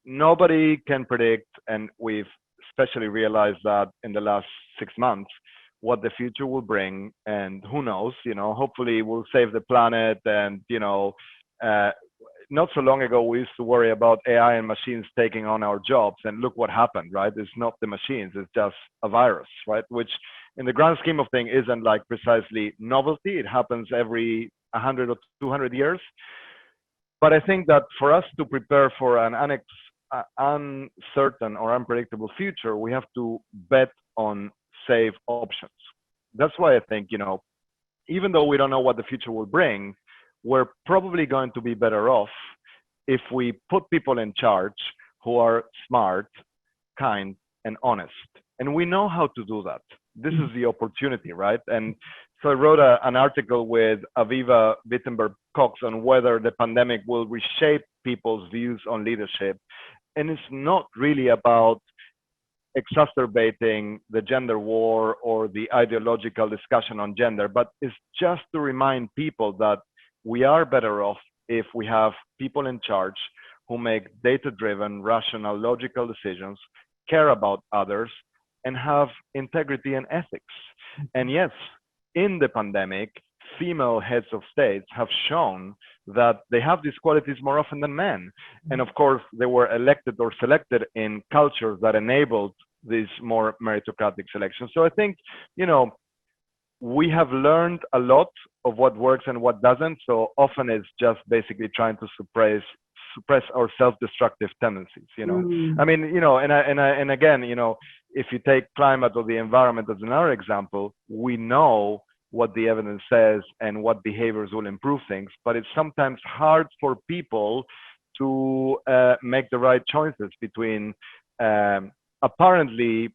nobody can predict, and we've especially realized that in the last 6 months, what the future will bring. And who knows? Hopefully we'll save the planet. And not so long ago, we used to worry about AI and machines taking on our jobs. And look what happened, right? It's not the machines, it's just a virus, right? Which in the grand scheme of things isn't like precisely novelty. It happens every 100 or 200 years. But I think that for us to prepare for an uncertain or unpredictable future, we have to bet on safe options. That's why I think, even though we don't know what the future will bring, we're probably going to be better off if we put people in charge who are smart, kind, and honest. And we know how to do that. This is the opportunity, right? And so I wrote an article with Aviva Wittenberg-Cox on whether the pandemic will reshape people's views on leadership. And it's not really about exacerbating the gender war or the ideological discussion on gender, but it's just to remind people that we are better off if we have people in charge who make data-driven, rational, logical decisions, care about others, and have integrity and ethics. And yes, in the pandemic, female heads of states have shown that they have these qualities more often than men. And of course, they were elected or selected in cultures that enabled these more meritocratic selections. So I think, we have learned a lot of what works and what doesn't. So often it's just basically trying to suppress our self-destructive tendencies. I mean, and again, if you take climate or the environment as another example, we know what the evidence says and what behaviors will improve things, but it's sometimes hard for people to make the right choices between apparently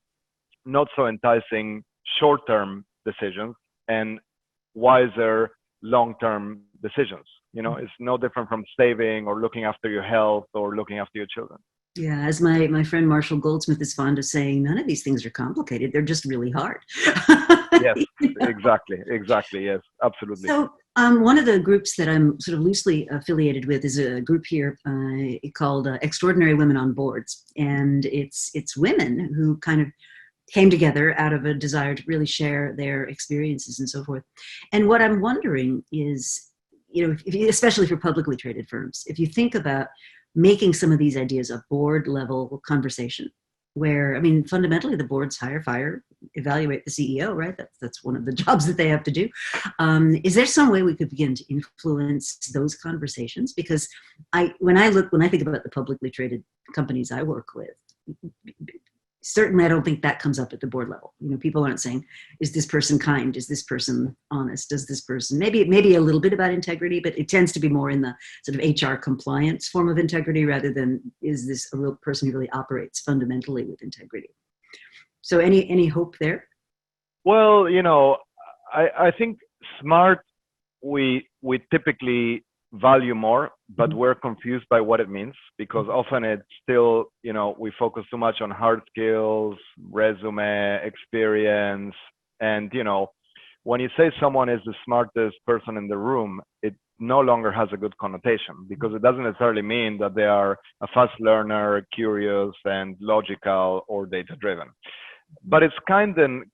not so enticing short-term decisions and wiser long-term decisions. It's no different from saving or looking after your health or looking after your children. Yeah, as my friend Marshall Goldsmith is fond of saying, none of these things are complicated. They're just really hard. Yes, You know? exactly. Yes, absolutely. So one of the groups that I'm sort of loosely affiliated with is a group here called Extraordinary Women on Boards. And it's women who kind of came together out of a desire to really share their experiences and so forth. And what I'm wondering is, especially for publicly traded firms, if you think about making some of these ideas a board level conversation, where, I mean, fundamentally the boards hire, fire, evaluate the CEO, right? That's one of the jobs that they have to do. Is there some way we could begin to influence those conversations? Because when I think about the publicly traded companies I work with, certainly I don't think that comes up at the board level. People aren't saying, is this person kind? Is this person honest? Does this person, maybe a little bit about integrity, but it tends to be more in the sort of HR compliance form of integrity rather than, is this a real person who really operates fundamentally with integrity? So any hope there? Well, I think smart, we typically value more, but we're confused by what it means, because often it's still, we focus too much on hard skills, resume, experience. And, when you say someone is the smartest person in the room, it no longer has a good connotation, because it doesn't necessarily mean that they are a fast learner, curious and logical or data driven. But it's kind and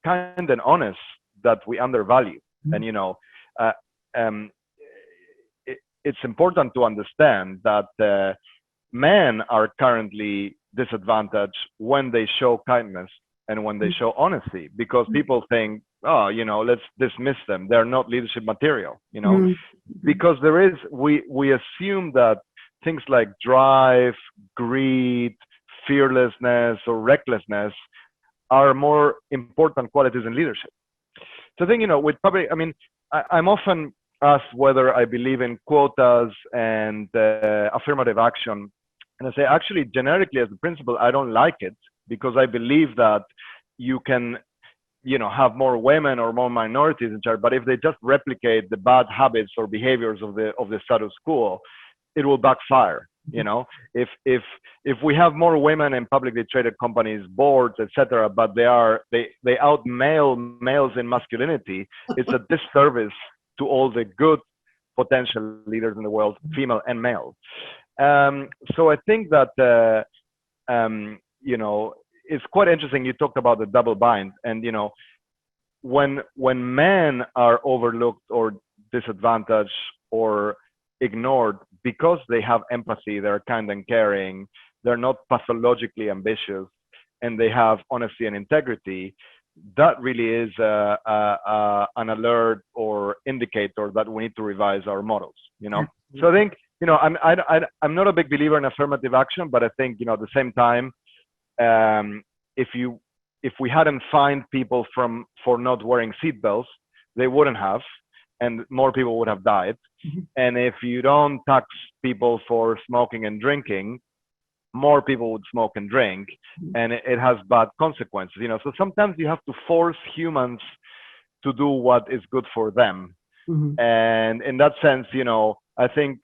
honest that we undervalue. And, it's important to understand that men are currently disadvantaged when they show kindness and when they show honesty, because people think, oh, let's dismiss them. They're not leadership material, because we assume that things like drive, greed, fearlessness, or recklessness are more important qualities in leadership. So I think, I'm often asked whether I believe in quotas and affirmative action. And I say, actually, generically, as a principle, I don't like it, because I believe that you can, have more women or more minorities in charge, but if they just replicate the bad habits or behaviors of the status quo, it will backfire. If we have more women in publicly traded companies, boards, etc., but they out males in masculinity, it's a disservice to all the good potential leaders in the world, female and male. So I think that it's quite interesting. You talked about the double bind, and when men are overlooked or disadvantaged or ignored because they have empathy, they're kind and caring, they're not pathologically ambitious, and they have honesty and integrity, that really is an alert or indicator that we need to revise our models. So I think, I'm not a big believer in affirmative action, but I think, at the same time, if we hadn't fined people for not wearing seatbelts, they wouldn't have, and more people would have died. And if you don't tax people for smoking and drinking, more people would smoke and drink, and it has bad consequences. So sometimes you have to force humans to do what is good for them. And in that sense, I think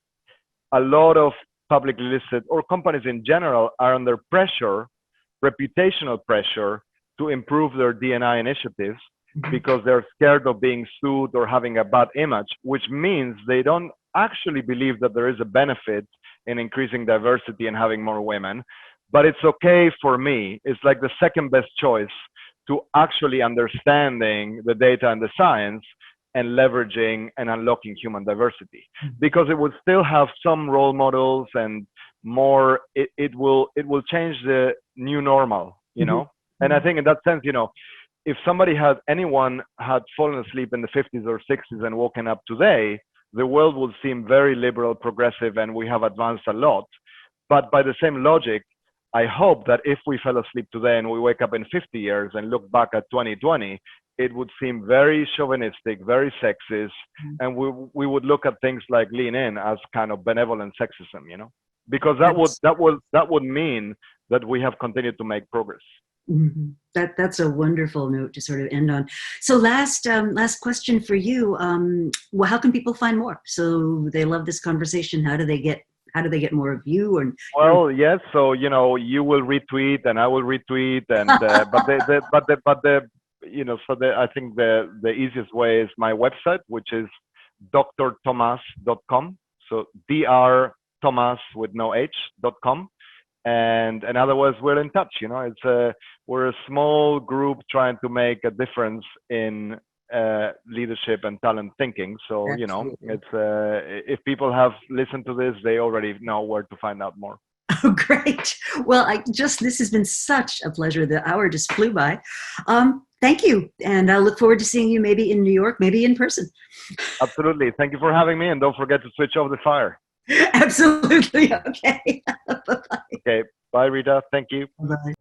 a lot of publicly listed or companies in general are under pressure, reputational pressure, to improve their D&I initiatives, because they're scared of being sued or having a bad image, which means they don't actually believe that there is a benefit in increasing diversity and having more women. But it's okay for me. It's like the second best choice to actually understanding the data and the science and leveraging and unlocking human diversity, because it will still have some role models and more. It will change the new normal, And I think in that sense, if anyone had fallen asleep in the 50s or 60s and woken up today, the world would seem very liberal, progressive, and we have advanced a lot. But by the same logic, I hope that if we fell asleep today and we wake up in 50 years and look back at 2020, it would seem very chauvinistic, very sexist, and we would look at things like lean in as kind of benevolent sexism, because that would mean that we have continued to make progress. Mm-hmm. That's a wonderful note to sort of end on. So last question for you. Well, how can people find more? So they love this conversation. How do how do they get more of you? And Well, yes. So you will retweet, and I will retweet, and but the so I think the easiest way is my website, which is drtomas.com. So Dr. Tomas with no H.com. And otherwise, we're in touch. We're a small group trying to make a difference in leadership and talent thinking. So it's if people have listened to this, they already know where to find out more. Oh, great. Well, this has been such a pleasure. The hour just flew by. Thank you. And I look forward to seeing you maybe in New York, maybe in person. Absolutely. Thank you for having me. And don't forget to switch off the fire. Absolutely. Okay. Bye-bye. Okay. Bye, Rita. Thank you. Bye.